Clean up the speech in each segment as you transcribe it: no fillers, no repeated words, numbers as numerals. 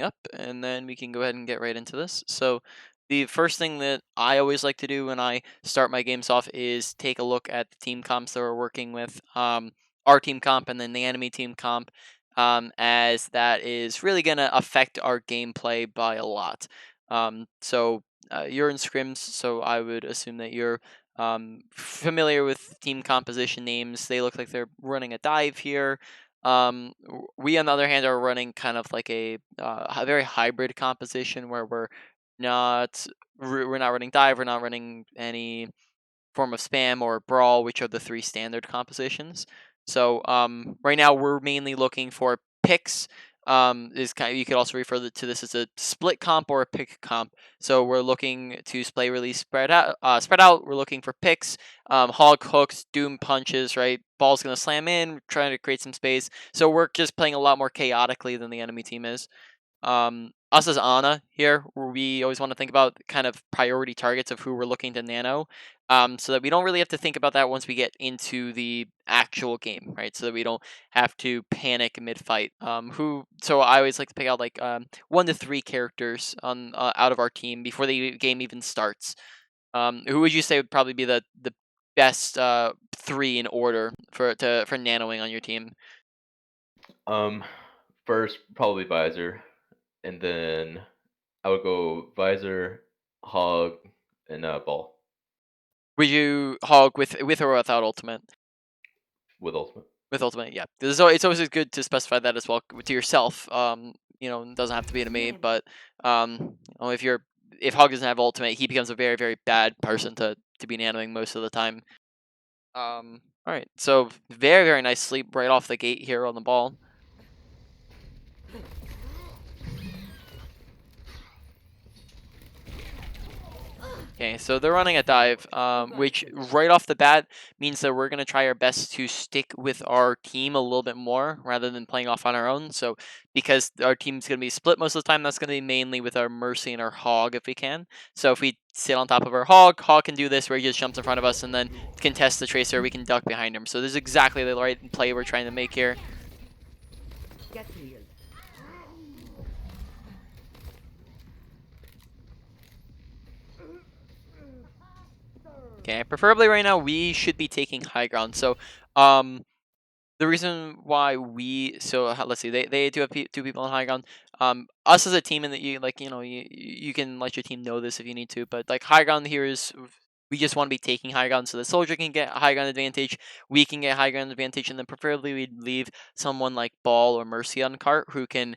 Yep, and then we can go ahead and get right into this. So, the first thing that I always like to do when I start my games off is take a look at the team comps that we're working with, our team comp and then the enemy team comp, as that is really going to affect our gameplay by a lot. You're in scrims, so I would assume that you're familiar with team composition names. They look like they're running a dive here. We, on the other hand, are running kind of like a very hybrid composition where not we're not running dive, we're not running any form of spam or brawl, which are the three standard compositions. So right now we're mainly looking for picks. Is kind of, you could also refer to this as a split comp or a pick comp. So we're looking to play really spread out. Spread out. We're looking for picks, hog hooks, doom punches. Right, ball's gonna slam in, trying to create some space. So we're just playing a lot more chaotically than the enemy team is. Us as Ana here, we always want to think about kind of priority targets of who we're looking to nano, so that we don't really have to think about that once we get into the actual game, right? So that we don't have to panic mid fight. So I always like to pick out like 1 to 3 characters on out of our team before the game even starts. Who would you say would probably be the best 3 in order for nanoing on your team? Um, First probably visor, and then I would go visor, hog, and ball Would you hog with or without ultimate? with ultimate. With ultimate, yeah. It's always good to specify that as well to yourself. It doesn't have to be to me, but if Hog doesn't have ultimate, he becomes a very very bad person to be nanoing most of the time. All right, so very very nice sleep right off the gate here on the ball. Okay, so they're running a dive, which right off the bat means that we're going to try our best to stick with our team a little bit more rather than playing off on our own. So, because our team's going to be split most of the time, that's going to be mainly with our Mercy and our Hog if we can. So, if we sit on top of our Hog can do this where he just jumps in front of us and then contest the Tracer, we can duck behind him. So, this is exactly the right play we're trying to make here. Get healed. Okay, preferably right now we should be taking high ground. So, um, the reason why let's see, they do have 2 people on high ground. Us as a team, and that you can let your team know this if you need to, but like high ground here is we just want to be taking high ground so the soldier can get high ground advantage, we can get high ground advantage, and then preferably we'd leave someone like Ball or Mercy on cart who can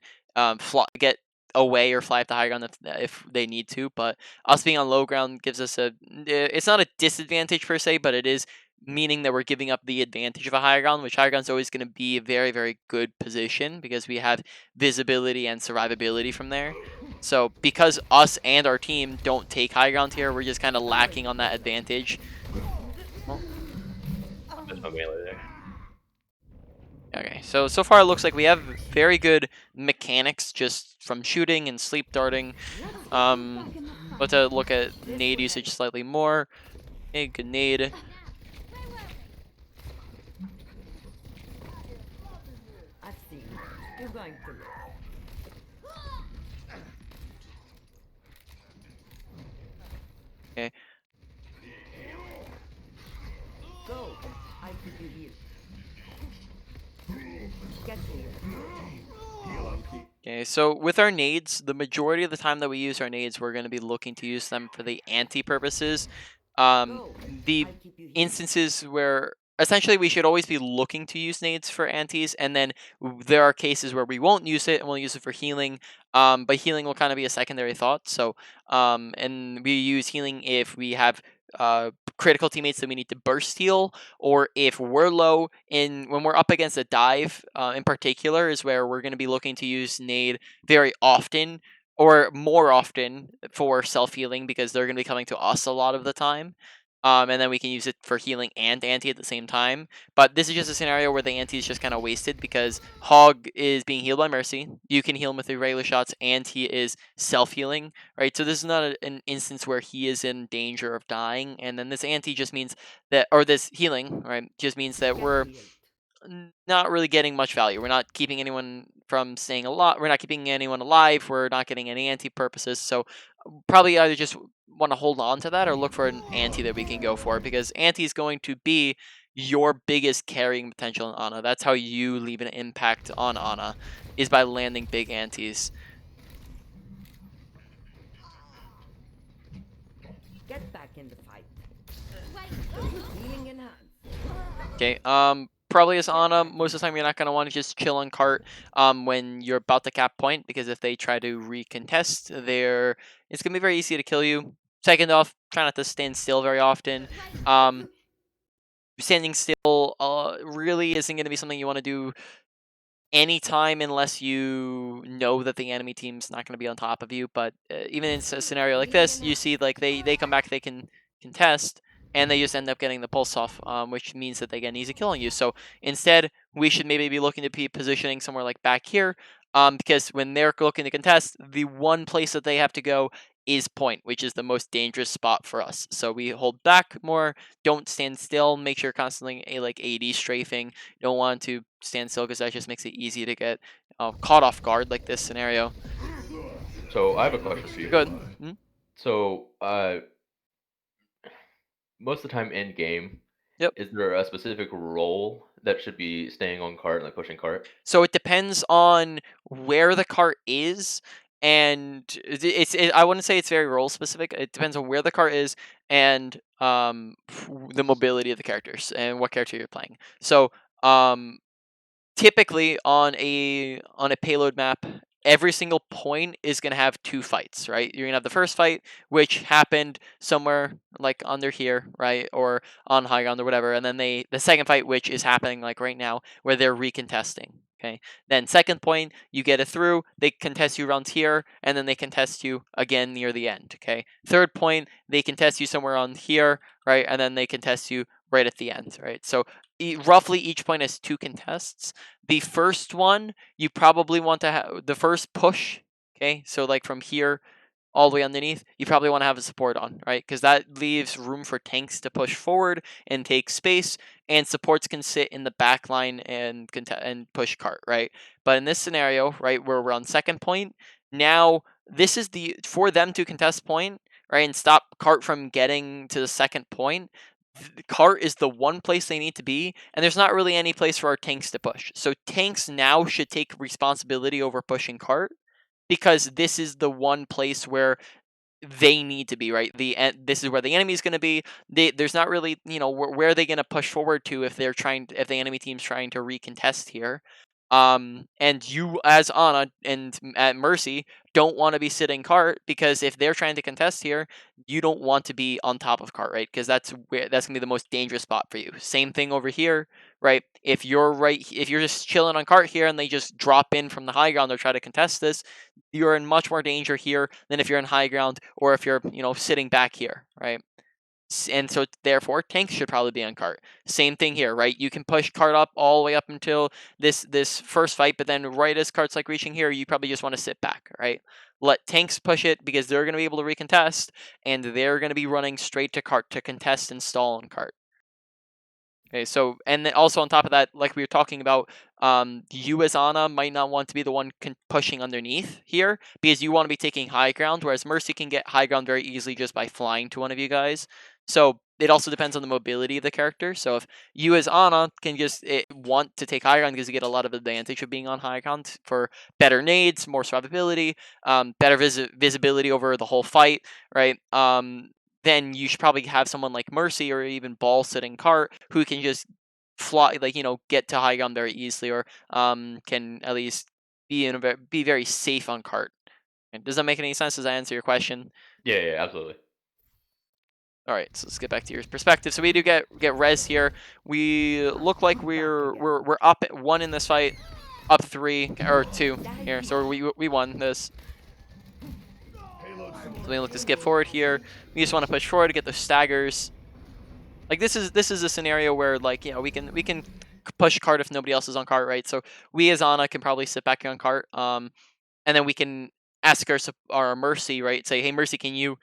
get away or fly up the high ground if they need to. But us being on low ground gives us it's not a disadvantage per se, but it is meaning that we're giving up the advantage of a higher ground, which higher ground is always going to be a very, very good position because we have visibility and survivability from there. So because us and our team don't take high ground here, we're just kind of lacking on that advantage. Well, That's my melee there. okay, so far it looks like we have very good mechanics just from shooting and sleep darting. Let's look at nade usage slightly more. Okay, good nade. I've seen it. You're going to live. Okay. Go. I keep you healed. Get healed. Okay, so with our nades, the majority of the time that we use our nades, we're going to be looking to use them for the anti purposes. Go. The I keep you healed. instances where essentially we should always be looking to use nades for antis, and then there are cases where we won't use it and we'll use it for healing. But healing will kind of be a secondary thought. So, and we use healing if we have critical teammates that we need to burst heal, or if we're low in when we're up against a dive, in particular, is where we're going to be looking to use nade very often or more often for self healing because they're going to be coming to us a lot of the time. And then we can use it for healing and anti at the same time. But this is just a scenario where the anti is just kind of wasted because Hog is being healed by Mercy. You can heal him with the regular shots, and he is self healing, right? So this is not an instance where he is in danger of dying. And then this anti just means that, or this healing, right, just means that Get we're healed. not really getting much value. We're not keeping anyone from staying alive. We're not keeping anyone alive. We're not getting any anti purposes. So probably either just want to hold on to that or look for an anti that we can go for, because anti is going to be your biggest carrying potential in Ana. That's how you leave an impact on Ana, is by landing big antis. Get back in the fight. Healing enhanced. Okay. Probably as Ana, most of the time you're not gonna want to just chill on cart when you're about to cap point, because if they try to recontest, it's gonna be very easy to kill you. Second off, try not to stand still very often. Standing still really isn't gonna be something you want to do anytime unless you know that the enemy team's not going to be on top of you. But even in a scenario like this, you see like they come back, they can contest, and they just end up getting the pulse off, which means that they get an easy kill on you. So instead, we should maybe be looking to be positioning somewhere like back here, because when they're looking to contest, the one place that they have to go is point, which is the most dangerous spot for us. So we hold back more, don't stand still, make sure you're constantly like AD strafing. You don't want to stand still, because that just makes it easy to get caught off guard like this scenario. So I have a question for you. Good. Mhm. So most of the time in game, Yep. is there a specific role that should be staying on cart and like pushing cart? So it depends on where the cart is, and I wouldn't say it's very role specific. It depends on where the cart is and the mobility of the characters and what character you're playing. So typically on a payload map, every single point is going to have two fights, right? You're going to have the first fight, which happened somewhere like under here, right, or on high ground or whatever, and then the second fight, which is happening like right now, where they're recontesting. Okay, then second point, you get it through, they contest you around here, and then they contest you again near the end. Okay, third point, they contest you somewhere on here, right, and then they contest you right at the end, right? So roughly each point has two contests. The first one, you probably want to have the first push. Okay, so like from here all the way underneath, you probably want to have a support on, right? Because that leaves room for tanks to push forward and take space, and supports can sit in the back line and push cart, right? But in this scenario, right, where we're on second point, now this is for them to contest point, right, and stop cart from getting to the second point. The cart is the one place they need to be, and there's not really any place for our tanks to push. So tanks now should take responsibility over pushing cart, because this is the one place where they need to be, right? This is where the enemy is going to be. There's not really, where are they going to push forward to if if the enemy team's trying to recontest here. And you as Ana and at Mercy don't want to be sitting cart, because if they're trying to contest here, you don't want to be on top of cart, right? Because that's gonna be the most dangerous spot for you. Same thing over here, right? If you're just chilling on cart here and they just drop in from the high ground or try to contest this, you're in much more danger here than if you're in high ground, or if you're sitting back here, right? And so therefore tanks should probably be on cart. Same thing here, right? You can push cart up all the way up until this first fight, but then right as cart's like reaching here, you probably just want to sit back, right? Let tanks push it, because they're going to be able to recontest, and they're going to be running straight to cart to contest and stall on cart. Okay, so and then also on top of that, like we were talking about, you as Ana might not want to be the one pushing underneath here, because you want to be taking high ground, whereas Mercy can get high ground very easily just by flying to one of you guys. So it also depends on the mobility of the character. So if you as Ana can just want to take high ground, because you get a lot of advantage of being on high ground for better nades, more survivability, better visibility over the whole fight, right? Then you should probably have someone like Mercy or even Ball sitting cart, who can just fly, like get to high ground very easily, or can at least be very safe on cart. And does that make any sense? Does that answer your question? Yeah, yeah, absolutely. All right, so let's get back to your perspective. So we do get res here. We look like we're up at 1 in this fight, up 3 or 2 here. So we won this. So we look to skip forward here. We just want to push forward to get those staggers. Like this is a scenario where, like, we can push cart if nobody else is on cart, right? So we as Ana can probably sit back here on cart, and then we can ask our Mercy, right? Say, hey Mercy, can you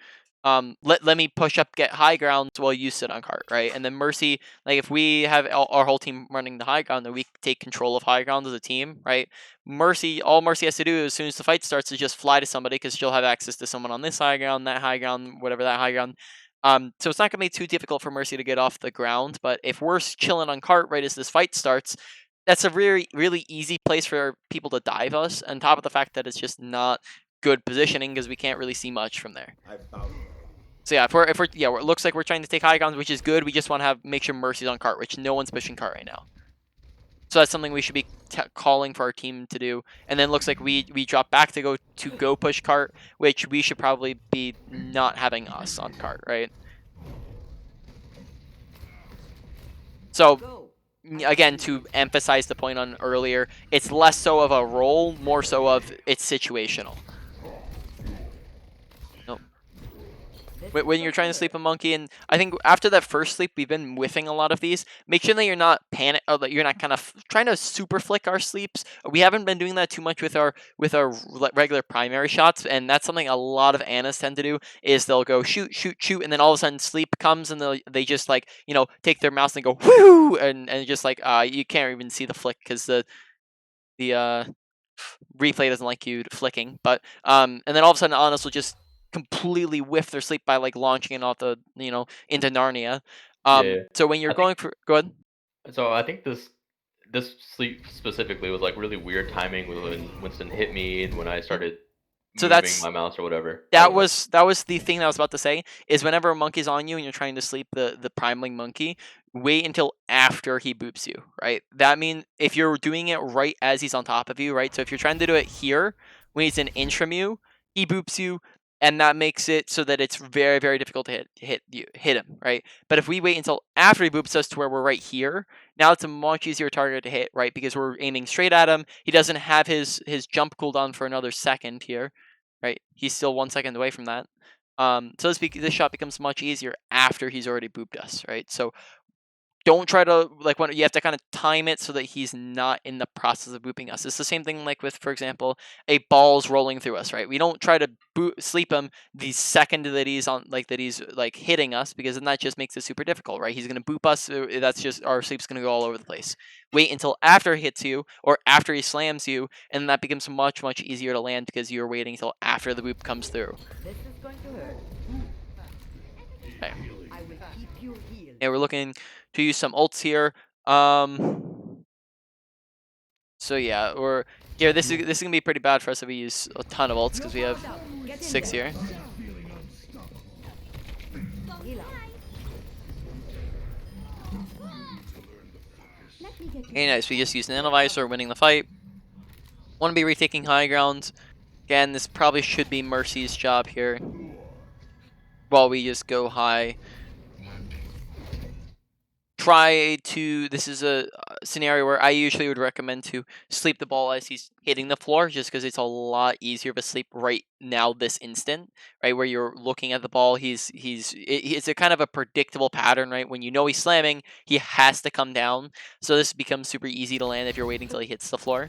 let me push up, get high ground while you sit on cart, right? And then Mercy, like if we have our whole team running the high ground, then we take control of high ground as a team, right? Mercy, all Mercy has to do as soon as the fight starts is just fly to somebody because she'll have access to someone on this high ground, that high ground, whatever that high ground. So it's not gonna be too difficult for Mercy to get off the ground. But if we're chilling on cart right as this fight starts, that's a really easy place for people to dive us. On top of the fact that it's just not good positioning because we can't really see much from there. So yeah, if we're yeah, it looks like we're trying to take high grounds, which is good. We just want to make sure Mercy's on cart, which no one's pushing cart right now. So that's something we should be calling for our team to do. And then looks like we drop back to go push cart, which we should probably be not having us on cart, right? So again, to emphasize the point on earlier, it's less so of a role, more so of it's situational. When you're trying to sleep a monkey, and I think after that first sleep, we've been whiffing a lot of these. Make sure that you're not panic, or that you're not kind of trying to super flick our sleeps. We haven't been doing that too much with our regular primary shots, and that's something a lot of Annas tend to do. Is they'll go shoot, shoot, shoot, and then all of a sudden sleep comes, and they just like take their mouse and go whoo, and just like you can't even see the flick because the replay doesn't like you flicking, but and then all of a sudden Honest will just completely whiff their sleep by like launching it off the into Narnia. Yeah, yeah. So when you're I think going for go ahead. so. I think this sleep specifically was like really weird timing when Winston hit me and when I started So moving my mouse or whatever. that was the thing that I was about to say is whenever a monkey's on you and you're trying to sleep the primeling monkey, wait until after he boops you, right? That means if you're doing it right as he's on top of you, right? So if you're trying to do it here when he's an inch from you, he boops you, and that makes it so that it's very difficult to hit him, right? But if we wait until after he boops us to where we're right here, now it's a much easier target to hit, right? Because we're aiming straight at him. He doesn't have his jump cooldown for another second here, right? He's still 1 second away from that. So this shot becomes much easier after he's already booped us, right? So don't try to like when you have to kind of time it so that he's not in the process of booping us. It's the same thing like with, for example, a ball's rolling through us, right? We don't try to sleep him the second that he's on that he's like hitting us, because then that just makes it super difficult, right? He's gonna boop us. That's just our sleep's gonna go all over the place. Wait until after he hits you or after he slams you, and that becomes much easier to land because you're waiting until after the boop comes through. This is going to hurt. Okay. I will keep you healed. And we're looking to use some ults here. So yeah, or here this is gonna be pretty bad for us if we use a ton of ults because we have 6 here. Okay, nice. We just used Nanovisor, winning the fight. Want to be retaking high ground. Again, this probably should be Mercy's job here. While we just go high. This is a scenario where I usually would recommend to sleep the ball as he's hitting the floor, just because it's a lot easier to sleep right now this instant, right? Where you're looking at the ball, it's a kind of a predictable pattern, right? When you know he's slamming, he has to come down. So this becomes super easy to land if you're waiting till he hits the floor.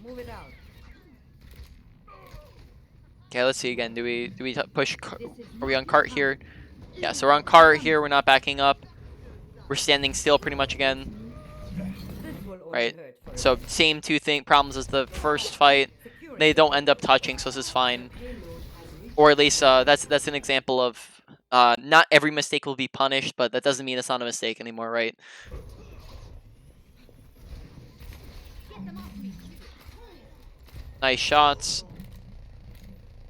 Move it out. Okay, let's see again. Do we push? Are we on cart here? Yeah, so we're on cart here. We're not backing up. We're standing still pretty much again. Right. So same two problems as the first fight. They don't end up touching, so this is fine. Or at least that's an example of not every mistake will be punished, but that doesn't mean it's not a mistake anymore, right? Nice shots.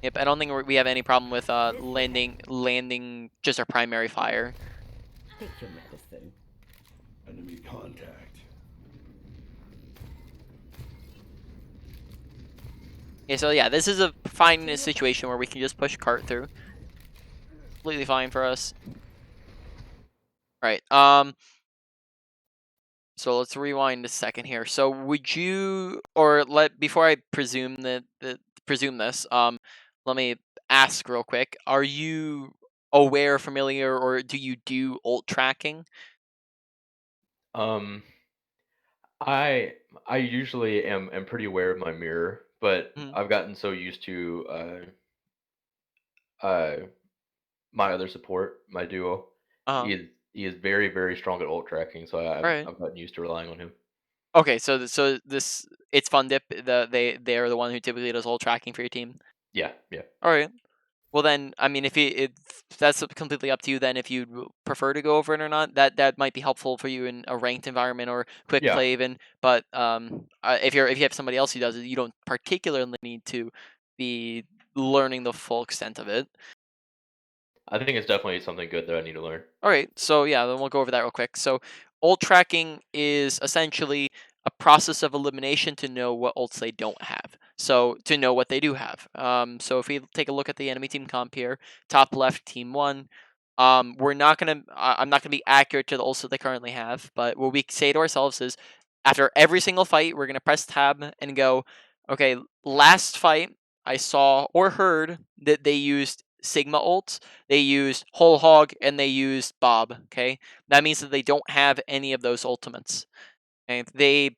Yep, I don't think we have any problem with landing just our primary fire. Take your medicine. Enemy contact. Okay, so yeah, this is a fine situation where we can just push cart through. Completely fine for us. Right. So let's rewind a second here. So would you, or before I presume this, let me ask real quick: are you aware, familiar, or do you do ult tracking? Um, I usually am pretty aware of my mirror, but Mhm. I've gotten so used to uh, my other support, my duo, Uh-huh. he is very very strong at ult tracking, so Alright. I've gotten used to relying on him. Okay, so this it's Fun Dip, they're the one who typically does all tracking for your team? Yeah, yeah, Alright. Well then, I mean, if that's completely up to you then if you prefer to go over it or not. That might be helpful for you in a ranked environment or quick yeah. play even. But if you have somebody else who does it, you don't particularly need to be learning the full extent of it. I think it's definitely something good that I need to learn. All right, so yeah, then we'll go over that real quick. So, ult tracking is essentially a process of elimination to know what ults they don't have. So to know what they do have. So if we take a look at the enemy team comp here, top left, team one. We're not gonna. I'm not gonna be accurate to the ults that they currently have, but what we say to ourselves is, after every single fight, we're gonna press tab and go, okay, last fight I saw or heard that they used Sigma ults, they used Whole Hog, and they used Bob. Okay, that means that they don't have any of those ultimates. Okay, they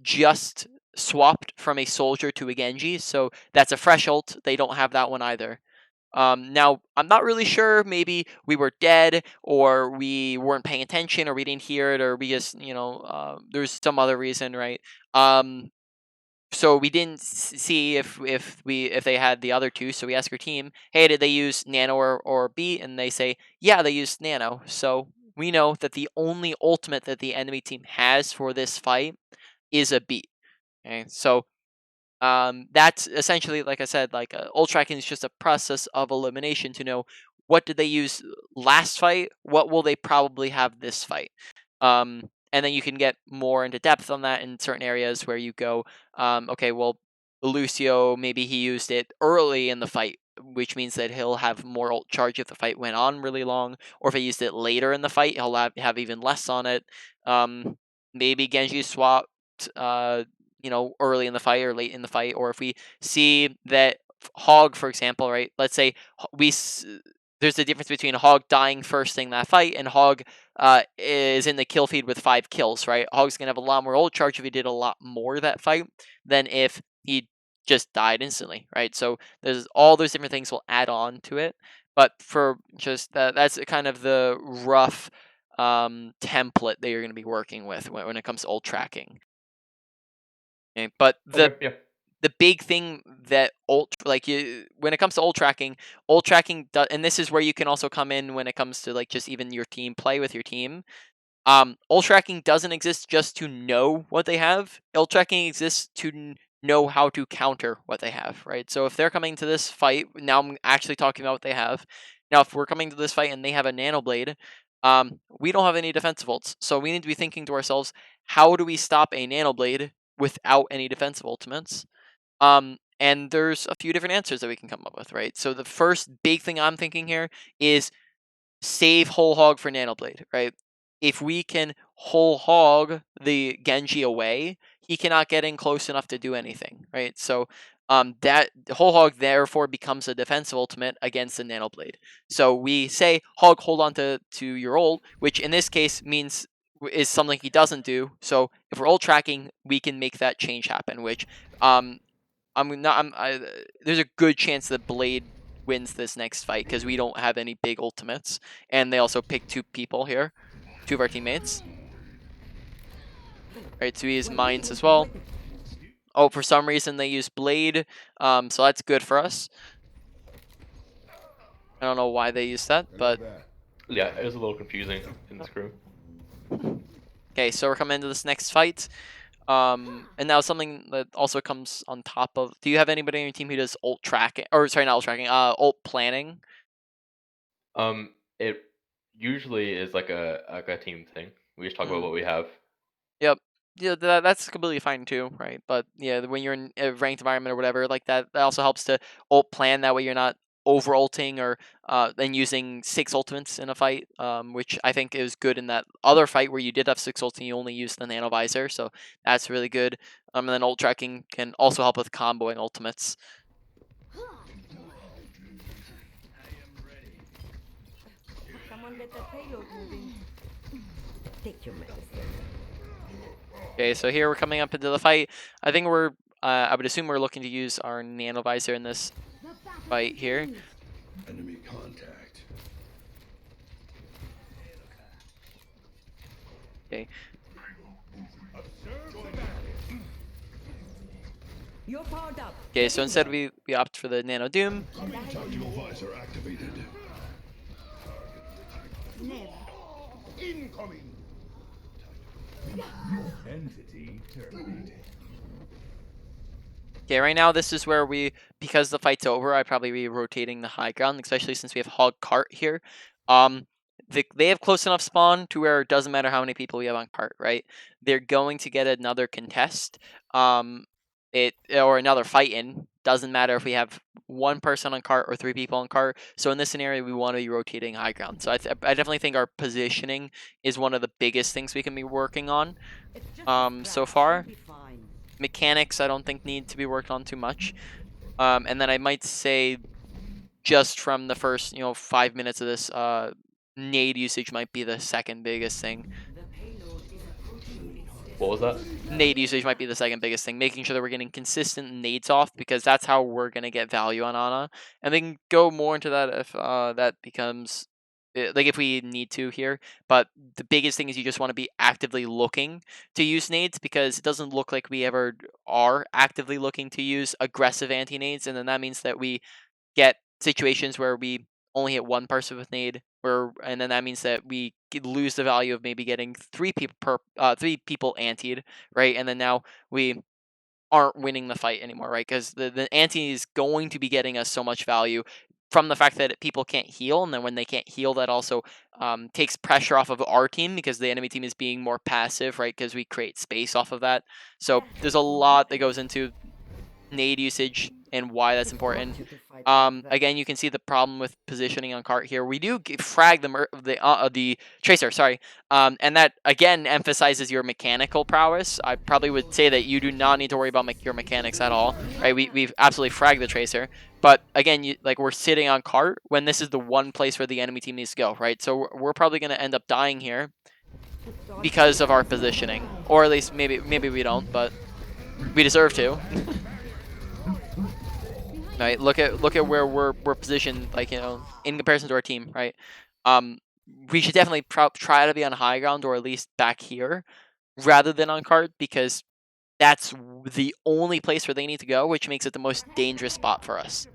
just swapped from a soldier to a Genji, so that's a fresh ult. They don't have that one either. Now, I'm not really sure. Maybe we were dead, or we weren't paying attention, or we didn't hear it, or we just, there's some other reason, right? Um, so we didn't see if they had the other two. So we ask our team, hey, did they use Nano or B? And they say, yeah, they used Nano. So we know that the only ultimate that the enemy team has for this fight is a B. Okay, so that's essentially, like I said, like ult tracking is just a process of elimination to know what did they use last fight, what will they probably have this fight. And then you can get more into depth on that in certain areas where you go, okay, well, Lucio, maybe he used it early in the fight, which means that he'll have more ult charge if the fight went on really long, or if he used it later in the fight, he'll have even less on it. Maybe Genji swapped early in the fight or late in the fight, or if we see that Hog, for example, right? Let's say there's a difference between Hog dying first thing that fight and Hog is in the kill feed with 5 kills, right? Hog's gonna have a lot more ult charge if he did a lot more that fight than if he just died instantly, right? So there's all those different things will add on to it, but for just that's kind of the rough template that you're going to be working with when it comes to ult tracking. Okay, but Okay, yeah. the big thing that when it comes to ult tracking and this is where you can also come in when it comes to like just even your team play with your team. Ult tracking doesn't exist just to know what they have. Ult tracking exists to know how to counter what they have, right? So if they're coming to this fight, now I'm actually talking about what they have. Now, if we're coming to this fight and they have a nano blade, we don't have any defensive ults, so we need to be thinking to ourselves, how do we stop a nano blade without any defensive ultimates? And there's a few different answers that we can come up with, right? So the first big thing I'm thinking here is save Whole Hog for Nanoblade, right? If we can Whole Hog the Genji away, he cannot get in close enough to do anything, right? So that Whole Hog therefore becomes a defensive ultimate against the Nanoblade. So we say, Hog, hold on to your ult, which in this case means is something he doesn't do. So if we're ult tracking, we can make that change happen, which I'm not. There's a good chance that Blade wins this next fight because we don't have any big ultimates, and they also pick 2 people here, 2 of our teammates. Right, so he has mines as well. Oh, for some reason they use Blade, so that's good for us. I don't know why they use that, but Yeah, it was a little confusing in the screw. okay. So we're coming into this next fight. And now something that also comes on top of. Do you have anybody on your team who does ult tracking, or sorry, not ult tracking, ult planning? It usually is like a team thing. We just talk about Mm. what we have. Yep. Yeah, that's completely fine too, right? But yeah, when you're in a ranked environment or whatever, like that also helps to ult plan. That way, you're not over ulting or then using 6 ultimates in a fight, which I think is good in that other fight where you did have 6 ults and you only used the nano visor. So that's really good. And then ult tracking can also help with comboing ultimates. Someone get that payload moving. Take your medicine. Okay, so here we're coming up into the fight. I think I would assume we're looking to use our nano visor in this fight here. Enemy contact. Okay. You're powered up. Okay, Get so in instead there. we opt for the Nano Doom. Tactical visor activated. Never. Incoming. Entity terminated. Okay, right now this is where because the fight's over, I'd probably be rotating the high ground, especially since we have Hog Cart here. They have close enough spawn to where it doesn't matter how many people we have on cart, right? They're going to get another contest, or another fight in. Doesn't matter if we have one person on cart or 3 people on cart. So in this scenario, we want to be rotating high ground. So I definitely think our positioning is one of the biggest things we can be working on. It's just a So scratch. far. You'll be fine. Mechanics, I don't think need to be worked on too much. And then I might say just from the first, 5 minutes of this, nade usage might be the second biggest thing. The payload is approaching its What was that? Nade usage might be the second biggest thing, making sure that we're getting consistent nades off, because that's how we're going to get value on Ana. And we can go more into that if that becomes like if we need to here. But the biggest thing is you just want to be actively looking to use nades, because it doesn't look like we ever are actively looking to use aggressive anti nades, and then that means that we get situations where we only hit one person with nade, and then that means that we lose the value of maybe getting 3 people antied, right? And then now we aren't winning the fight anymore, right? Because the anti is going to be getting us so much value from the fact that people can't heal, and then when they can't heal, that also takes pressure off of our team, because the enemy team is being more passive, right? Because we create space off of that. So there's a lot that goes into nade usage and why that's Just want important. you to fight like that. Again, you can see the problem with positioning on cart here. We do frag the tracer, sorry, and that again emphasizes your mechanical prowess. I probably would say that you do not need to worry about your mechanics at all, right? We've absolutely fragged the tracer, but again, we're sitting on cart when this is the one place where the enemy team needs to go, right? So we're probably going to end up dying here because of our positioning, or at least maybe we don't, but we deserve to. Right, look at where we're positioned, like, in comparison to our team, right? We should definitely try to be on high ground, or at least back here rather than on cart, because that's the only place where they need to go, which makes it the most dangerous spot for us.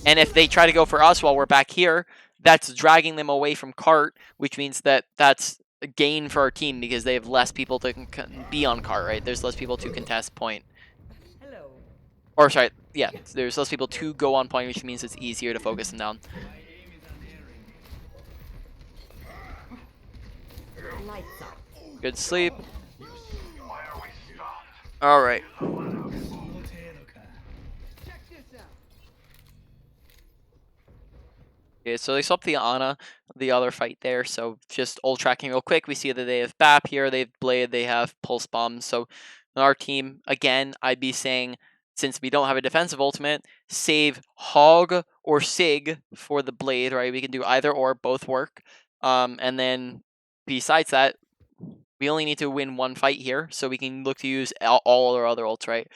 And if they try to go for us while we're back here, that's dragging them away from cart, which means that that's a gain for our team, because they have less people to be on cart, right? There's less people to contest point. Hello. Or sorry, yeah, there's less people to go on point, which means it's easier to focus them down. Lights out. Good sleep. All right. Okay, so they swapped the Ana, the other fight there. So just ult tracking real quick. We see that they have BAP here, they have Blade, they have Pulse Bomb. So on our team, again, I'd be saying, since we don't have a defensive ultimate, save Hog or Sig for the Blade, right? We can do either or, both work. And then besides that, we only need to win one fight here, so we can look to use all our other ults, right?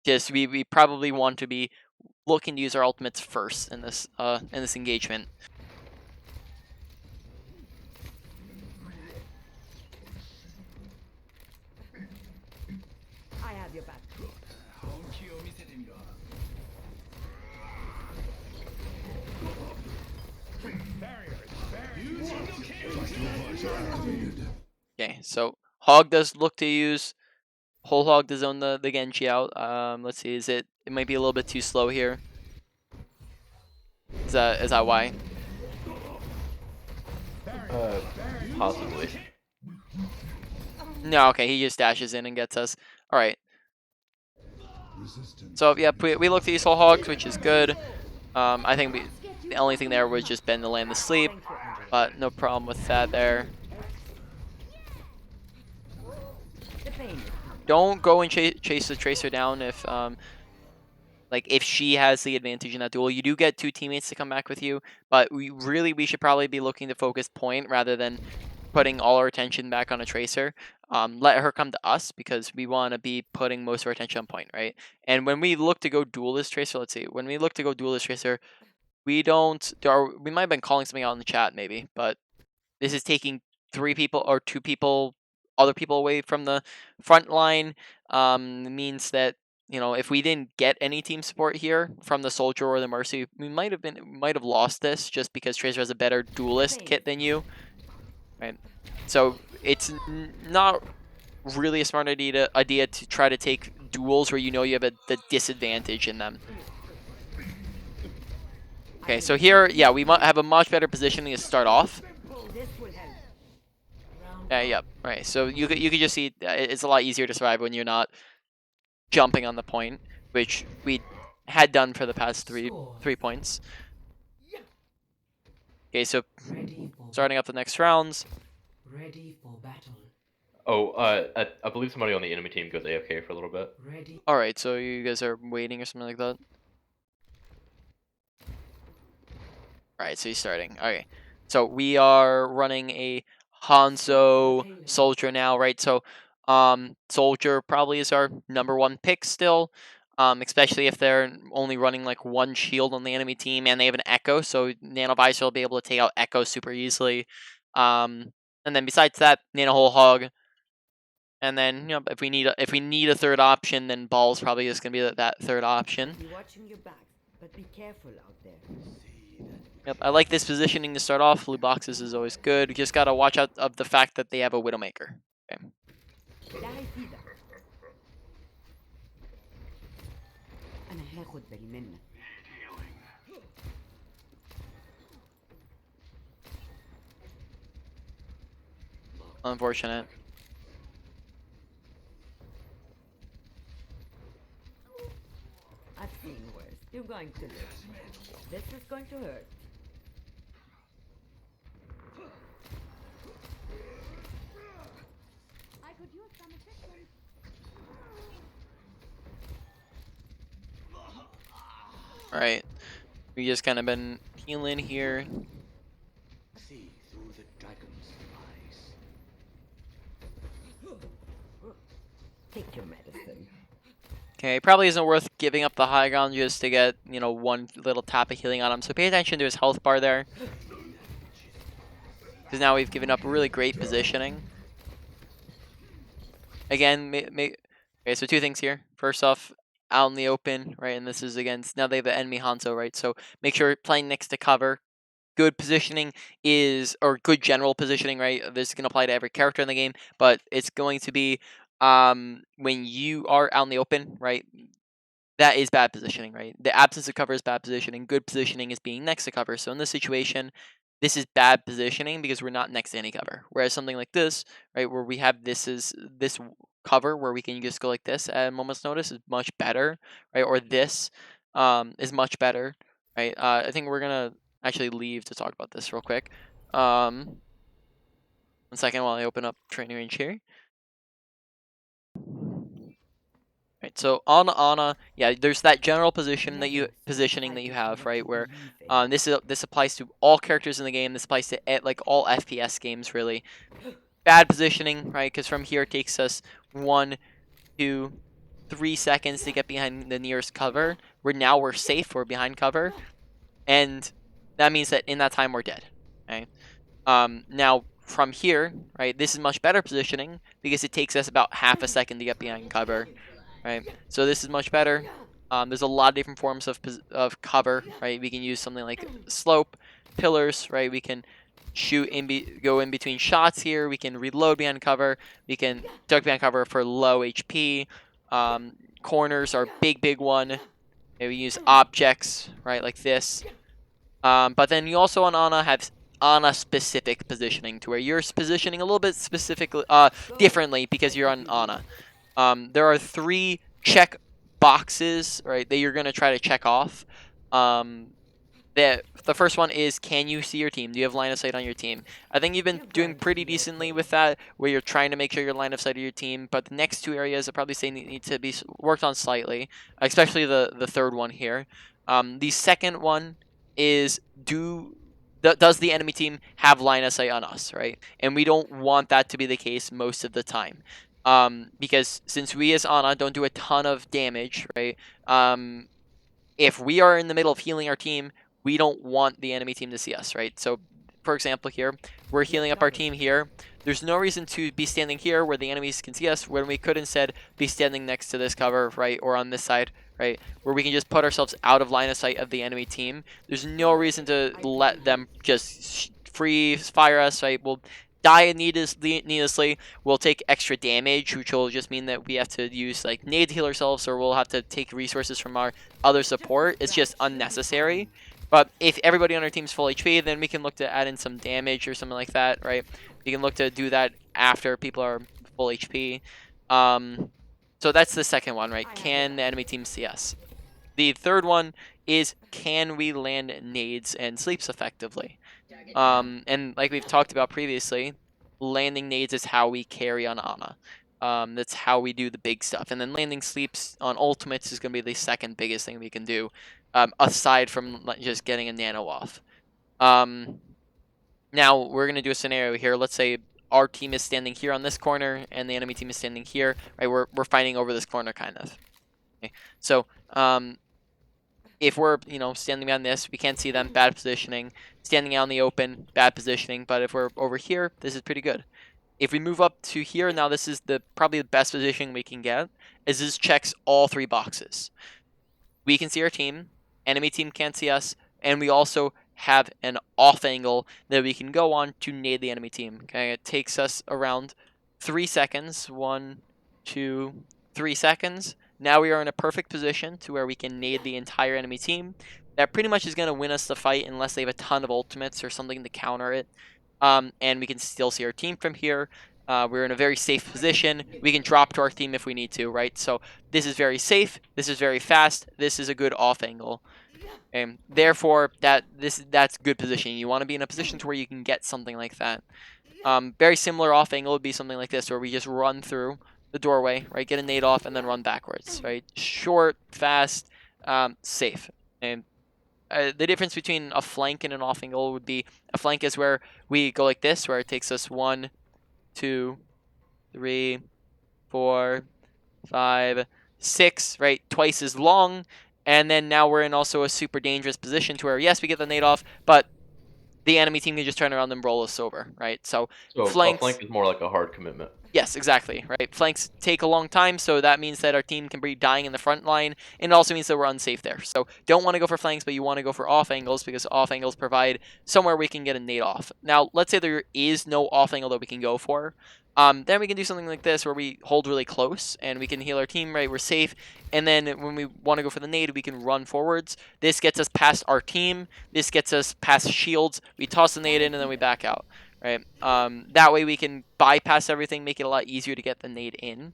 Just we probably want to be looking to use our ultimates first in this engagement. I have your back. Tactical visor activated. Okay, so Hog does look to use Whole Hog to zone the Genji out. Let's see, it might be a little bit too slow here. Is that why? Possibly. No, okay, he just dashes in and gets us. All right. Resistance. So yeah, we look to use Whole Hogs, which is good. I think the only thing there was just Ben to land the sleep, but no problem with that there. The pain. Don't go and chase the Tracer down if if she has the advantage in that duel. You do get 2 teammates to come back with you, but we should probably be looking to focus point rather than putting all our attention back on a Tracer. let her come to us because we want to be putting most of our attention on point, right? And when we look to go duelist tracer, let's see, when we look to go duelist tracer, we don't. We might have been calling something out in the chat maybe, but this is taking 3 people or 2 people, other people away from the front line. Means that if we didn't get any team support here from the soldier or the mercy, we might have lost this just because Tracer has a better duelist kit than you, right? So it's not really a smart idea to try to take duels where you have the disadvantage in them. Okay, so here, yeah, we might have a much better positioning to start off. This will help. Yep. Right. So you could just see it's a lot easier to survive when you're not jumping on the point, which we had done for the past three points. Okay, so starting up the next rounds. Ready for battle. Oh, I believe somebody on the enemy team goes AFK for a little bit. Ready. All right, so you guys are waiting or something like that. All right, so he's starting. Okay, so we are running a Hanzo soldier now, right? So, soldier probably is our #1 pick still. Especially if they're only running like 1 shield on the enemy team and they have an Echo, so Nano Visor will be able to take out Echo super easily. And then besides that, Nano Whole Hog. And then if we need a third option, then Ball's probably just gonna be that third option. Be watching your back, but be careful out there. Yep, I like this positioning to start off. Blue boxes is always good. You just gotta watch out of the fact that they have a Widowmaker. Okay. لا هيفيدك. أنا هاخد بالي منك. Unfortunate. I've seen worse. You're going to live. This is going to hurt. I could use some assistance. Alright. We just kind of been healing here. See through the dragon's eyes. Take your medicine. Okay, probably isn't worth giving up the high ground just to get, one little tap of healing on him. So pay attention to his health bar there. Because now we've given up really great positioning. Again, okay, so 2 things here. First off, out in the open, right? And this is against, now they have an enemy Hanzo, right? So make sure playing next to cover. Good positioning or good general positioning, right? This can apply to every character in the game, but it's going to be when you are out in the open, right? That is bad positioning, right? The absence of cover is bad positioning. Good positioning is being next to cover. So in this situation, this is bad positioning because we're not next to any cover. Whereas something like this, right, where we have this cover where we can just go like this at a moment's notice is much better, right? Or this is much better, right? I think we're gonna actually leave to talk about this real quick. 1 second while I open up training range here. Right, so on Ana, yeah, there's that general positioning that you have, right? Where this applies to all characters in the game. This applies to like all FPS games, really. Bad positioning, right? Because from here it takes us 1, 2, 3 seconds to get behind the nearest cover. We're safe. We're behind cover, and that means that in that time we're dead. Right. Now from here, right? This is much better positioning because it takes us about half a second to get behind cover. Right, so this is much better. There's a lot of different forms of cover, right? We can use something like slope, pillars, right? We can shoot go in between shots here. We can reload behind cover. We can duck behind cover for low HP. Corners are big one. Maybe use objects, right, like this. But then you also on Ana have Ana specific positioning to where you're positioning a little bit specifically, differently because you're on Ana. There are 3 check boxes, right, that you're going to try to check off. The first one is, can you see your team? Do you have line of sight on your team? I think you've been doing pretty decently with that, where you're trying to make sure you're line of sight of your team. But the next 2 areas I probably say need to be worked on slightly, especially the third one here. The second one is, does the enemy team have line of sight on us, right? And we don't want that to be the case most of the time. Because since we as Ana don't do a ton of damage, right? If we are in the middle of healing our team, we don't want the enemy team to see us, right? So, for example, here, we're healing up our team here. There's no reason to be standing here where the enemies can see us, when we could instead be standing next to this cover, right? Or on this side, right? Where we can just put ourselves out of line of sight of the enemy team. There's no reason to let them just free fire us, right? We'll die needlessly. We'll take extra damage, which will just mean that we have to use like nade to heal ourselves, or we'll have to take resources from our other support. It's just unnecessary. But if everybody on our team's full HP, then we can look to add in some damage or something like that, right? We can look to do that after people are full HP. So that's the second one, right? Can the enemy team see us? The third one is, can we land nades and sleeps effectively? And like we've talked about previously, landing nades is how we carry on Ana. That's how we do the big stuff. And then landing sleeps on ultimates is going to be the second biggest thing we can do, aside from just getting a nano off. Now, we're going to do a scenario here. Let's say our team is standing here on this corner, and the enemy team is standing here. Right, we're fighting over this corner, kind of. Okay. So, if we're, standing behind this, we can't see them, bad positioning. Standing out in the open, bad positioning. But if we're over here, this is pretty good. If we move up to here, now this is probably the best position we can get, is this checks all three boxes. We can see our team, enemy team can't see us, and we also have an off angle that we can go on to nade the enemy team. Okay, it takes us around 3 seconds. 1, 2, 3 seconds. Now we are in a perfect position to where we can nade the entire enemy team. That pretty much is going to win us the fight unless they have a ton of ultimates or something to counter it. And we can still see our team from here. We're in a very safe position. We can drop to our team if we need to, right? So this is very safe. This is very fast. This is a good off angle. And therefore, that's good positioning. You want to be in a position to where you can get something like that. Very similar off angle would be something like this, where we just run through the doorway, right? Get a nade off and then run backwards, right? Short, fast, safe. And the difference between a flank and an off angle would be, a flank is where we go like this, where it takes us 1, 2, 3, 4, 5, 6, right? Twice as long. And then now we're in also a super dangerous position to where, yes, we get the nade off, but the enemy team can just turn around and roll us over, right? So a flanks. flank is more like a hard commitment. Yes, exactly, right? Flanks take a long time, so that means that our team can be dying in the front line, and it also means that we're unsafe there. So don't want to go for flanks, but you want to go for off angles, because off angles provide somewhere we can get a nade off. Now, let's say there is no off angle that we can go for. Then we can do something like this, where we hold really close, and we can heal our team, right? We're safe, and then when we want to go for the nade, we can run forwards. This gets us past our team. This gets us past shields. We toss the nade in, and then we back out. Right. That way we can bypass everything, make it a lot easier to get the nade in.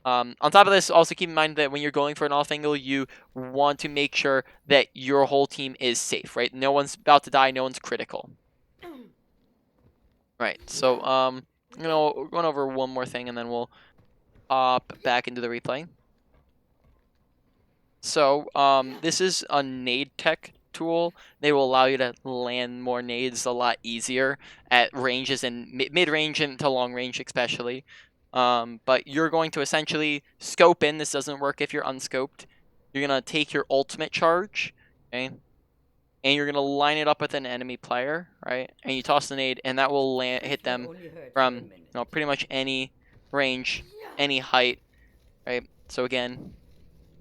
On top of this, also keep in mind that when you're going for an off angle, you want to make sure that your whole team is safe, right? No one's about to die, no one's critical. Right. So, we're going over one more thing, and then we'll hop back into the replay. So, this is a nade tech tool. They will allow you to land more nades a lot easier at ranges and mid-range and to long range especially. But you're going to essentially scope in. This doesn't work if you're unscoped. You're going to take your ultimate charge, okay? And you're going to line it up with an enemy player, right? And you toss the nade, and that will hit them from pretty much any range, any height, right? So again,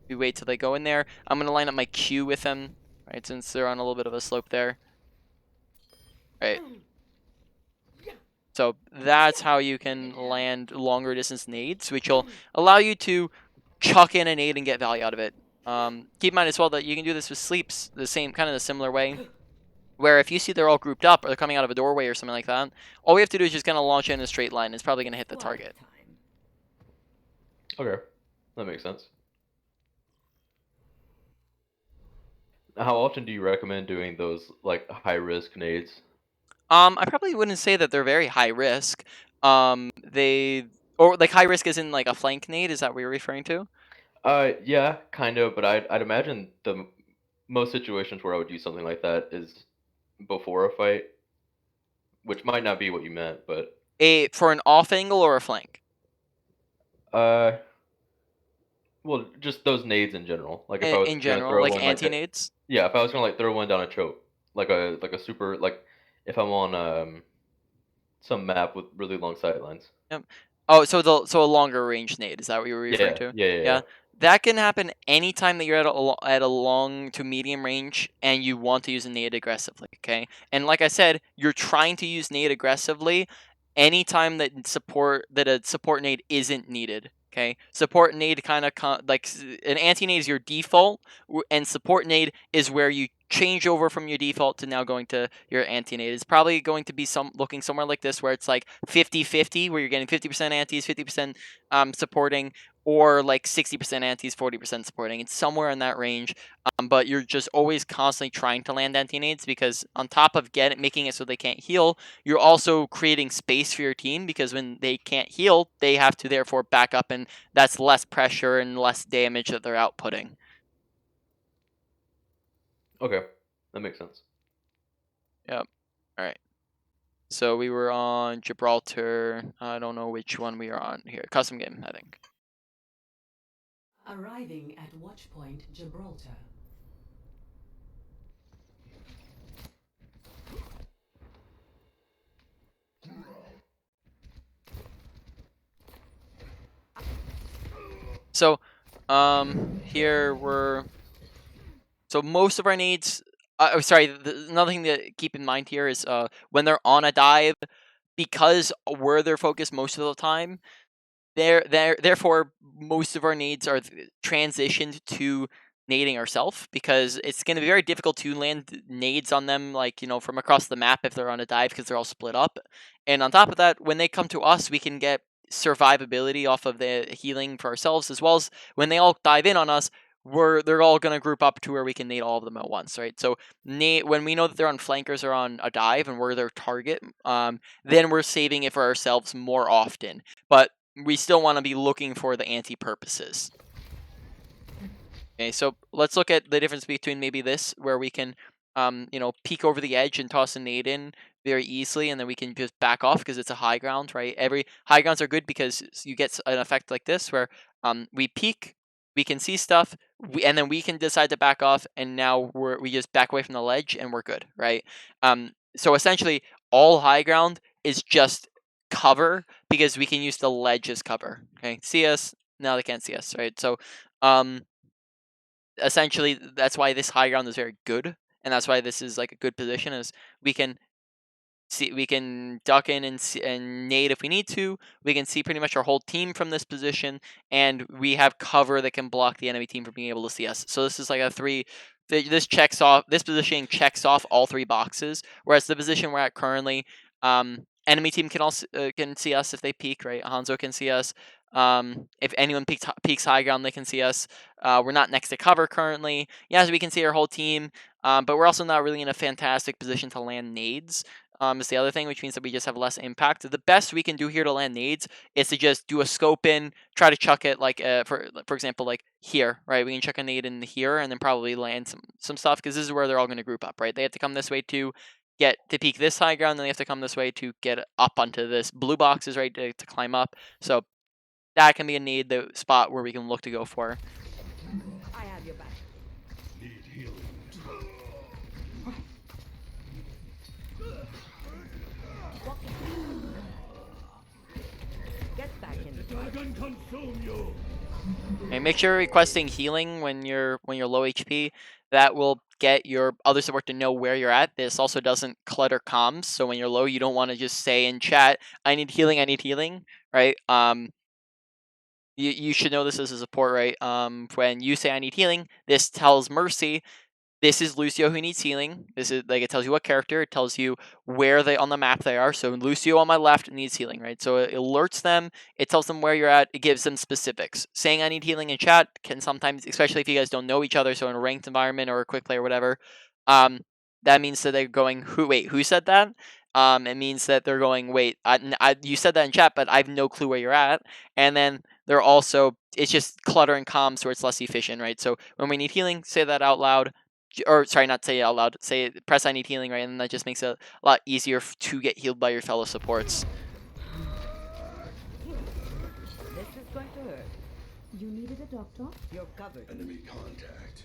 we wait till they go in there. I'm going to line up my Q with them, right, since they're on a little bit of a slope there. Right. So that's how you can land longer distance nades, which will allow you to chuck in a nade and get value out of it. Keep in mind as well that you can do this with sleeps the same, kind of the similar way, where if you see they're all grouped up or they're coming out of a doorway or something like that, all we have to do is just kind of launch it in a straight line. It's probably going to hit the target. Okay, that makes sense. How often do you recommend doing those like high risk nades? I probably wouldn't say that they're very high risk. Or like high risk is in like a flank nade. Is that what you're referring to? Yeah, kind of, but I'd imagine most situations where I would use something like that is before a fight, which might not be what you meant, but For an off angle or a flank? uh, well, just those nades in general. Like if I was In gonna general, throw like one like that, anti-nades? yeah, if I was gonna like throw one down a choke, like a super like if I'm on some map with really long sightlines. Yep. Oh, so a longer range nade, is that what you were referring Yeah, to? yeah, yeah, yeah. Yeah. That can happen anytime that you're at a long to medium range and you want to use a nade aggressively, okay? And like I said, you're trying to use nade aggressively anytime that a support nade isn't needed, okay? Support nade kind of an anti nade is your default, and support nade is where you change over from your default to now going to your anti-nade. It's probably going to be looking somewhere like this where it's like 50-50, where you're getting 50% antis, 50% supporting, or like 60% antis, 40% supporting. It's somewhere in that range. But you're just always constantly trying to land anti-nades, because on top of making it so they can't heal, you're also creating space for your team, because when they can't heal, they have to therefore back up, and that's less pressure and less damage that they're outputting. Okay, that makes sense. Yep. All right. So we were on Gibraltar. I don't know which one we are on here. Custom game, I think. Arriving at Watchpoint Gibraltar. So, here we're. So most of our needs. Sorry. Another thing to keep in mind here is when they're on a dive, because we're their focus most of the time. Therefore, most of our nades are transitioned to nading ourselves, because it's going to be very difficult to land nades on them, like, from across the map if they're on a dive, because they're all split up. And on top of that, when they come to us, we can get survivability off of the healing for ourselves, as well as when they all dive in on us, they're all going to group up to where we can nade all of them at once, right? So when we know that they're on flankers or on a dive and we're their target, then we're saving it for ourselves more often. But we still want to be looking for the anti-purposes. Okay, so let's look at the difference between maybe this, where we can, peek over the edge and toss a nade in very easily, and then we can just back off because it's a high ground, right? Every high grounds are good because you get an effect like this, where we peek, we can see stuff, and then we can decide to back off, and now we just back away from the ledge, and we're good, right? So essentially, all high ground is just cover, because we can use the ledge as cover. Okay, see us now, they can't see us, right? So, essentially, that's why this high ground is very good, and that's why this is like a good position. Is we can we can duck in and nade if we need to. We can see pretty much our whole team from this position, and we have cover that can block the enemy team from being able to see us. So this is like a three. This positioning checks off all three boxes. Whereas the position we're at currently, enemy team can also can see us if they peek. Right, Hanzo can see us. If anyone peeks high ground, they can see us. We're not next to cover currently. Yes, we can see our whole team, but we're also not really in a fantastic position to land nades. Is the other thing, which means that we just have less impact. The best we can do here to land nades is to just do a scope in, try to chuck it like for example, like here, right? We can chuck a nade in here and then probably land some stuff, because this is where they're all going to group up, right? They have to come this way to get to peak this high ground, then they have to come this way to get up onto this blue boxes, right, to climb up. So that can be a nade, the spot where we can look to go for. I have your back. Get back in the Dragon consume you! And make sure you're requesting healing when you're low HP. That will get your other support to know where you're at. This also doesn't clutter comms, so when you're low, you don't want to just say in chat, "I need healing," right? You should know this as a support, right? When you say, "I need healing," this tells Mercy, this is Lucio who needs healing. This is like, it tells you what character, it tells you where they on the map they are. So Lucio on my left needs healing, right? So it alerts them, it tells them where you're at, it gives them specifics. Saying I need healing in chat can sometimes, especially if you guys don't know each other, so in a ranked environment or a quick play or whatever, um, that means that they're going, who said that? It means that they're going, wait, you said that in chat, but I have no clue where you're at. And then they're also, it's just cluttering comms where it's less efficient, right? So when we need healing, say that out loud. or sorry, not say it out loud. Say press I need healing, right? And that just makes it a lot easier to get healed by your fellow supports. This is going to hurt. You needed a doctor? You're covered. Enemy contact.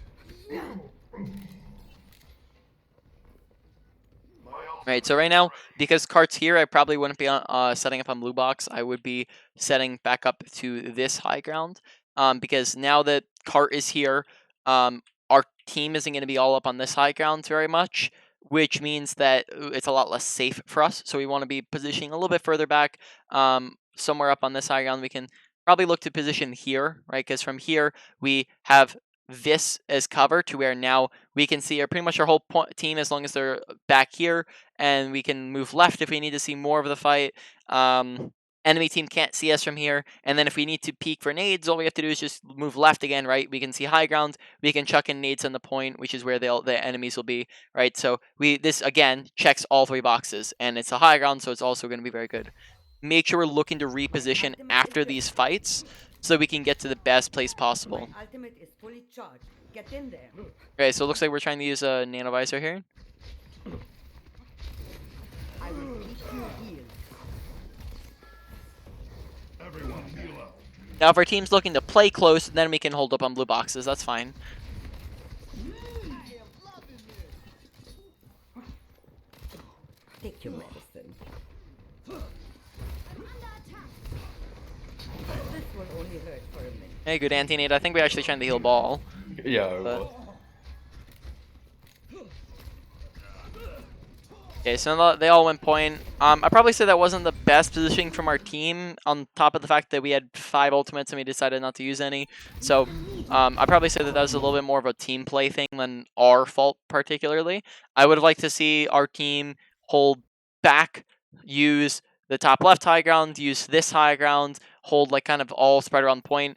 Right, so right now, because Cart's here, I probably wouldn't be setting up on blue box. I would be setting back up to this high ground. Because now that Cart is here, our team isn't going to be all up on this high ground very much, which means that it's a lot less safe for us. So we want to be positioning a little bit further back, somewhere up on this high ground. We can probably look to position here, right? Because from here, we have this as cover to where now we can see pretty much our whole team as long as they're back here, and we can move left if we need to see more of the fight. Enemy team can't see us from here, and then if we need to peek for nades, all we have to do is just move left again, right? We can see high ground, we can chuck in nades on the point, which is where the enemies will be, right? So this again checks all 3 boxes, and it's a high ground, so it's also going to be very good. Make sure we're looking to reposition after these fights so we can get to the best place possible. My ultimate is fully charged. Get in there. Okay, so it looks like we're trying to use a nanovisor here. I will keep you healed. Everyone heal up. Now, if our team's looking to play close, then we can hold up on blue boxes. That's fine. Take your medicine. This will only hurt for a minute. Hey, good anti-nade. I think we're actually trying to heal ball. Yeah, it But- was. Okay, so they all went point. I probably say that wasn't the best positioning from our team, on top of the fact that we had 5 ultimates and we decided not to use any. So I probably say that was a little bit more of a team play thing than our fault particularly. I would have liked to see our team hold back, use the top left high ground, use this high ground, hold like kind of all spread around point.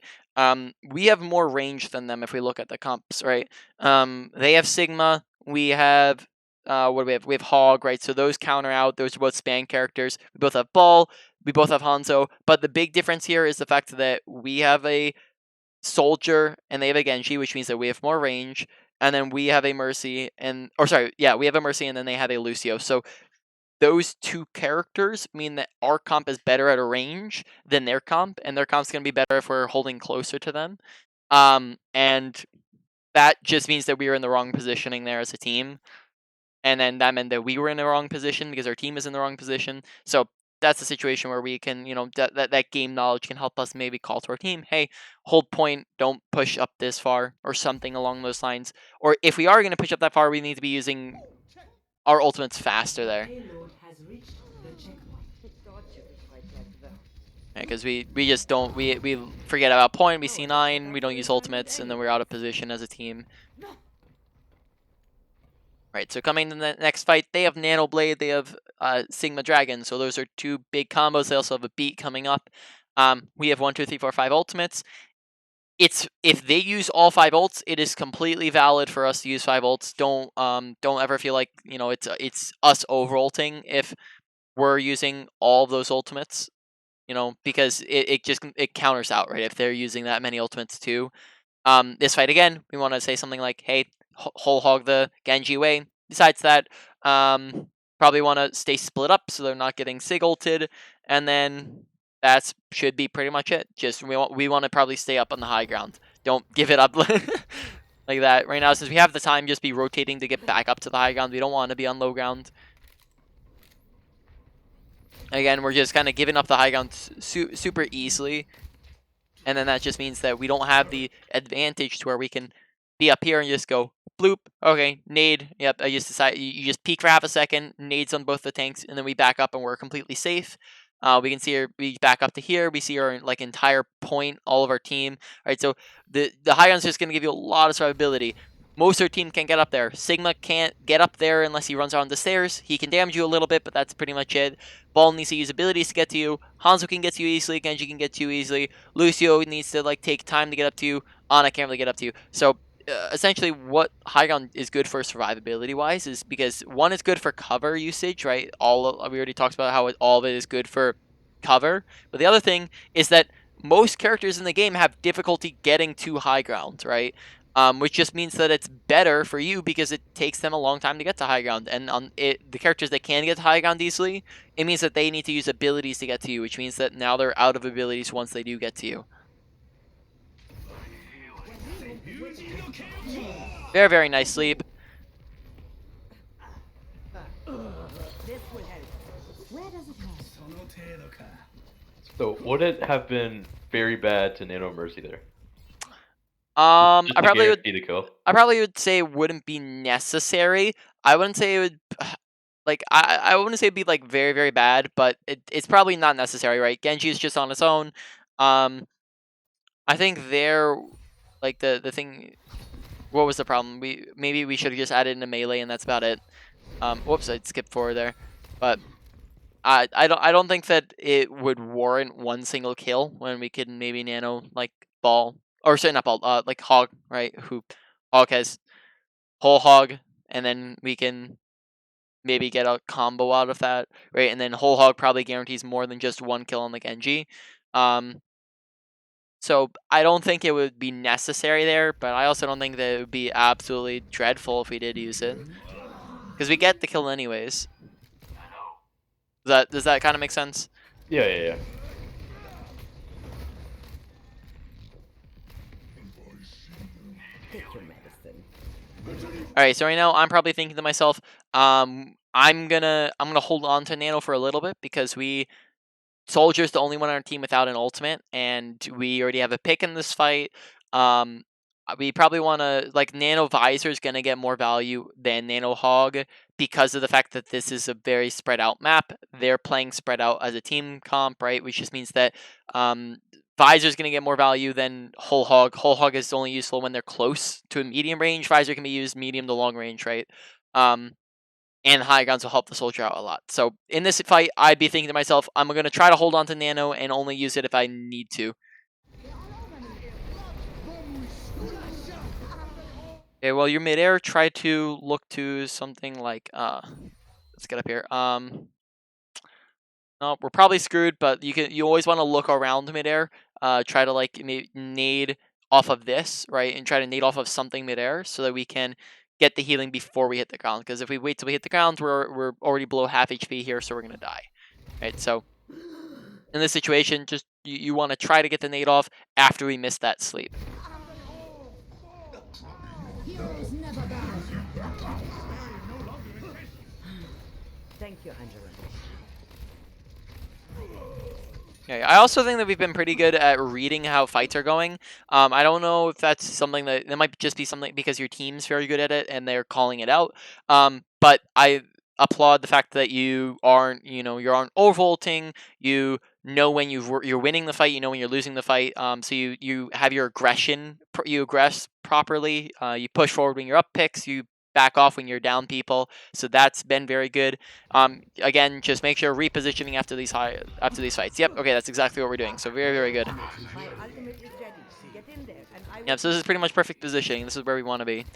We have more range than them if we look at the comps, right? They have Sigma, we have what do we have? We have Hog, right? So those counter out. Those are both span characters. We both have Ball. We both have Hanzo. But the big difference here is the fact that we have a Soldier and they have a Genji, which means that we have more range. And then we have a Mercy, we have a Mercy, and then they have a Lucio. So those 2 characters mean that our comp is better at a range than their comp, and their comp's gonna be better if we're holding closer to them. And that just means that we were in the wrong positioning there as a team. And then that meant that we were in the wrong position because our team is in the wrong position. So that's a situation where we can, that game knowledge can help us maybe call to our team, hey, hold point, don't push up this far, or something along those lines. Or if we are going to push up that far, we need to be using our ultimates faster there. Payload has reached the checkpoint. I thought you would fight like that. Because we just don't, we forget about point, we C9, we don't use ultimates, and then we're out of position as a team. Right, so coming to the next fight, they have Nano Blade, they have Sigma Dragon, so those are 2 big combos. They also have a beat coming up. We have 1, 2, 3, 4, 5 ultimates. If they use all 5 ults, it is completely valid for us to use 5 ults. Don't ever feel like it's us over ulting if we're using all of those ultimates. Because it counters out, right? If they're using that many ultimates too. This fight again, we want to say something like, hey, whole hog the Genji way. Besides that, probably want to stay split up so they're not getting sig ulted, and then that should be pretty much it. Just we want to probably stay up on the high ground. Don't give it up like that right now, since we have the time. Just be rotating to get back up to the high ground. We don't want to be on low ground. Again, we're just kind of giving up the high ground super easily. And then that just means that we don't have the advantage to where we can be up here and just go bloop. Okay, nade. Yep, I just decided you just peek for half a second, nades on both the tanks, and then we back up and we're completely safe. We can see we back up to here. We see our entire point, all of our team. All right, so the high ground's just gonna give you a lot of survivability. Most of our team can't get up there. Sigma can't get up there unless he runs around the stairs. He can damage you a little bit, but that's pretty much it. Ball needs to use abilities to get to you. Hanzo can get to you easily. Genji can get to you easily. Lucio needs to take time to get up to you. Ana can't really get up to you. So essentially, what high ground is good for survivability wise is because one is good for cover usage, right? We already talked about how all of it is good for cover. But the other thing is that most characters in the game have difficulty getting to high ground, right? which just means that it's better for you because it takes them a long time to get to high ground. And on it, the characters that can get to high ground easily, it means that they need to use abilities to get to you, which means that now they're out of abilities once they do get to you. Very, very nice sleep. This will help. Where does it hurt? So would it have been very bad to Nano Mercy there? I Just to probably would. guarantee the kill. I probably would say it wouldn't be necessary. I wouldn't say it would. Like I wouldn't say it'd be like very, very bad, but it's probably not necessary, right? Genji is just on its own. I think there, like the thing. What was the problem? Maybe we should have just added in a melee and that's about it. Whoops, I skipped forward there, but I don't think that it would warrant one single kill when we could maybe nano like ball or sorry not ball like hog, right? Who hog has whole hog, and then we can maybe get a combo out of that, right? And then whole hog probably guarantees more than just one kill on the Genji. So I don't think it would be necessary there, but I also don't think that it would be absolutely dreadful if we did use it, because we get the kill anyways. Does that kind of make sense? Yeah. Take your medicine. All right, so right now I'm probably thinking to myself, I'm gonna hold on to Nano for a little bit because Soldier's the only one on our team without an ultimate, and we already have a pick in this fight. We probably want to like Nano Visor is gonna get more value than Nano Hog because of the fact that this is a very spread out map. They're playing spread out as a team comp, right? Which just means that Visor is gonna get more value than Whole Hog. Whole Hog is only useful when they're close to a medium range. Visor can be used medium to long range, right? And high grounds will help the soldier out a lot. So in this fight, I'd be thinking to myself, I'm going to try to hold on to Nano and only use it if I need to. Okay, well, you're midair. Try to look to something like, let's get up here. No, we're probably screwed, but you always want to look around midair. Try to like nade off of this, right? And try to nade off of something midair so that we can get the healing before we hit the ground. Because if we wait till we hit the ground, we're already below half HP here, so we're gonna die. Right. So in this situation, just you want to try to get the nade off after we miss that sleep. Heroes never die. Thank you, Angela. Okay, I also think that we've been pretty good at reading how fights are going. I don't know if that's something that might just be something because your team's very good at it and they're calling it out. But I applaud the fact that you aren't overvolting. You know when you're winning the fight. You know when you're losing the fight. So you have your aggression. You aggress properly. You push forward when you're up picks. You back off when you're down people. So that's been very good. Again, just make sure repositioning after these fights. Yep. Okay, that's exactly what we're doing. So very, very good. My ultimate is ready. Get in there, and I will. Yep. So this is pretty much perfect positioning. This is where we want to be.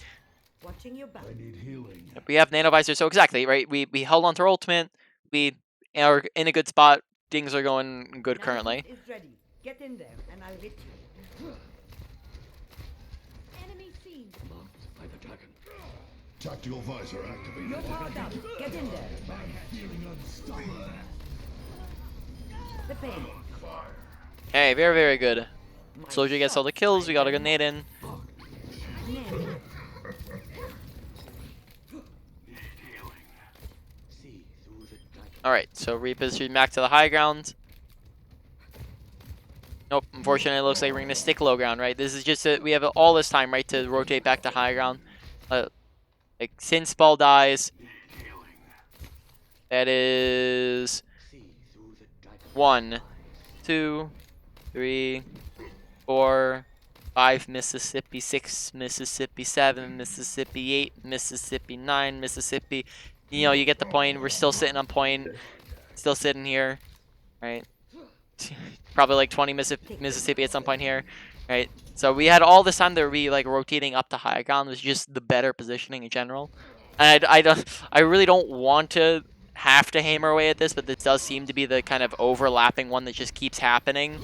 Watching your back. I need healing. Yep, we have Nano Visor. So exactly right. We held on to our ultimate. We are in a good spot. Things are going good currently. Is ready. Get in there, and I'll hit you. Enemy seen. By the dragon. Tactical visor activated. You're powered up. Get in there. Feeling unstoppable. The pain. Hey, very, very good. My Soldier gets all the kills. We got a good nade in. name. All right. So reposition back to the high ground. Nope. Unfortunately, it looks like we're gonna stick low ground. Right. This is just we have all this time, right, to rotate back to high ground. Like since ball dies, that is 1, 2, 3, 4, 5 Mississippi, 6 Mississippi, 7 Mississippi, 8 Mississippi, 9 Mississippi. You get the point. We're still sitting on point. Still sitting here, right? Probably like 20 Mississippi at some point here, right? So we had all this time that we like rotating up to high ground. It was just the better positioning in general. And I really don't want to have to hammer away at this, but this does seem to be the kind of overlapping one that just keeps happening.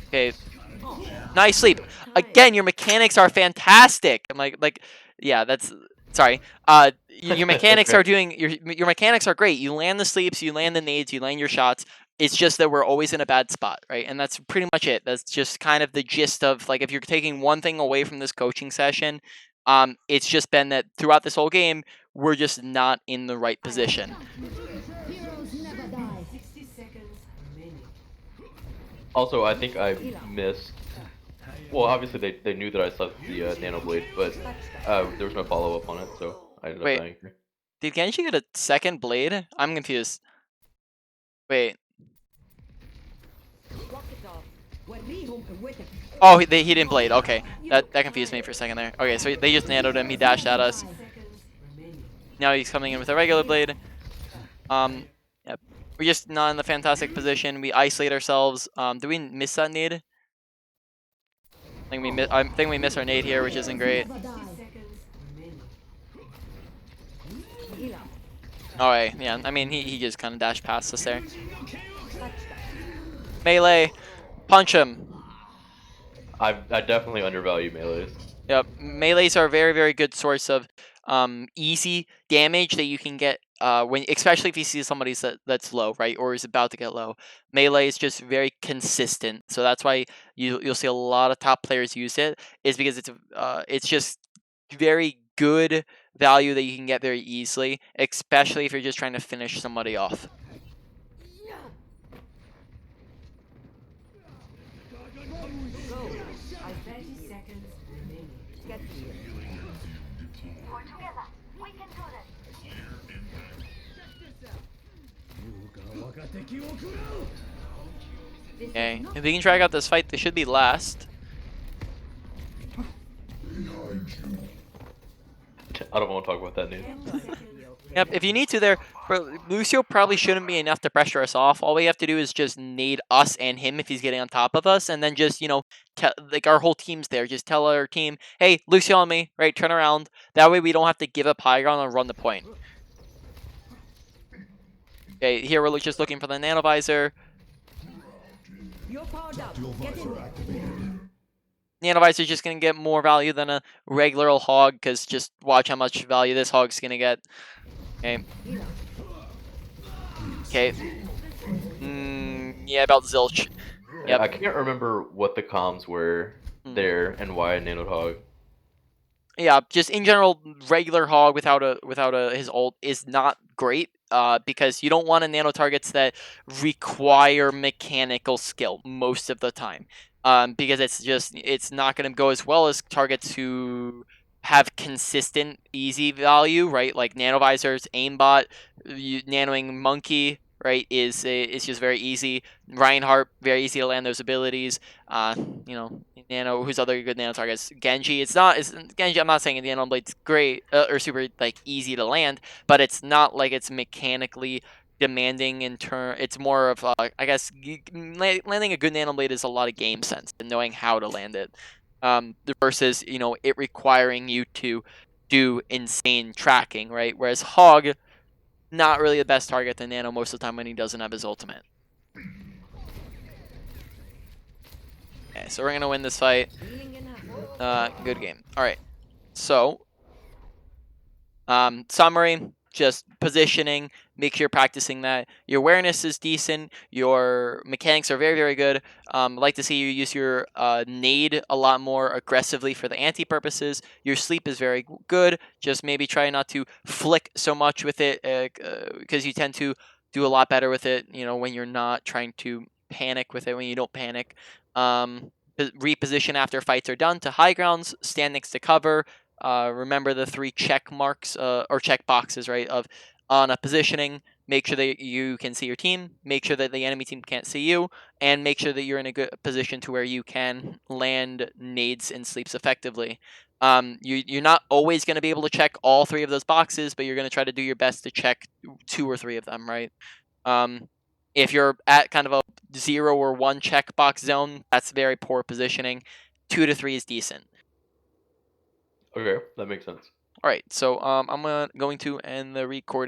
Okay, Nice sleep. Again, your mechanics are fantastic. I'm like, yeah, that's sorry. Your mechanics Okay. are doing your mechanics are great. You land the sleeps, you land the nades, you land your shots. It's just that we're always in a bad spot, right? And that's pretty much it. That's just kind of the gist of like if you're taking one thing away from this coaching session, it's just been that throughout this whole game, we're just not in the right position. Heroes never die. 60 seconds remaining. Also, I think I missed. Well, obviously they knew that I slept the nano blade, but there was no follow up on it, so I ended up Wait. dying here. Did Genji get a second blade? I'm confused. Wait. Oh, he didn't blade. Okay, that confused me for a second there. Okay, so they just nanoed him. He dashed at us. Seconds remaining. Now he's coming in with a regular blade. Yep. We're just not in the fantastic position. We isolate ourselves. Do we miss that nade? I think we miss our nade here, which isn't great. Never die. 60 seconds remaining. Alright, yeah. I mean, he just kind of dashed past us there. Melee. Punch him. I definitely undervalue melees. Yep, melees are a very, very good source of easy damage that you can get when, especially if you see somebody that's low, right, or is about to get low. Melee is just very consistent, so that's why you'll see a lot of top players use it. Is because it's just very good value that you can get very easily, especially if you're just trying to finish somebody off. Go. 30 seconds remaining. Get here. Okay, if we can drag out this fight, this should be last. I don't want to talk about that, dude. 10 seconds Yep, if you need to there, Lucio probably shouldn't be enough to pressure us off. All we have to do is just nade us and him if he's getting on top of us, and then just, like our whole team's there. Just tell our team, hey, Lucio on me, right, turn around. That way we don't have to give up high ground and run the point. Okay, here we're just looking for the nanovisor. You're powered up. Tactical Get in visor activated. Nanovisor is just going to get more value than a regular old hog, because just watch how much value this hog's going to get. Okay. Okay. Yeah, about zilch. Yep. I can't remember what the comms were there and why I nanoed hog. Yeah, just in general, regular hog without his ult is not great. Because you don't want to nano targets that require mechanical skill most of the time. Because it's not going to go as well as targets who have consistent easy value, right? Like nanovisors, aimbot, nanoing monkey, right? Is just very easy. Reinhardt, very easy to land those abilities. Nano, who's other good nano targets? Genji. It's Genji. I'm not saying the nano blade's great or super like easy to land, but it's not like it's mechanically demanding in turn. It's more of I guess landing a good nano blade is a lot of game sense and knowing how to land it. Versus it requiring you to do insane tracking, right? Whereas Hog, not really the best target to nano most of the time when he doesn't have his ultimate. Okay, so we're gonna win this fight. Good game. All right. So, summary: just positioning. Make sure you're practicing that. Your awareness is decent. Your mechanics are very, very good. I'd like to see you use your nade a lot more aggressively for the anti purposes. Your sleep is very good. Just maybe try not to flick so much with it because you tend to do a lot better with it. When you're not trying to panic with it. When you don't panic. Reposition after fights are done to high grounds. Stand next to cover. Remember the 3 check marks or check boxes, right? On a positioning, make sure that you can see your team, make sure that the enemy team can't see you, and make sure that you're in a good position to where you can land nades and sleeps effectively. You're not always going to be able to check all 3 of those boxes, but you're going to try to do your best to check 2 or 3 of them, right? If you're at kind of a 0 or 1 checkbox zone, that's very poor positioning. 2 to 3 is decent. Okay, that makes sense. All right, so I'm going to end the recording.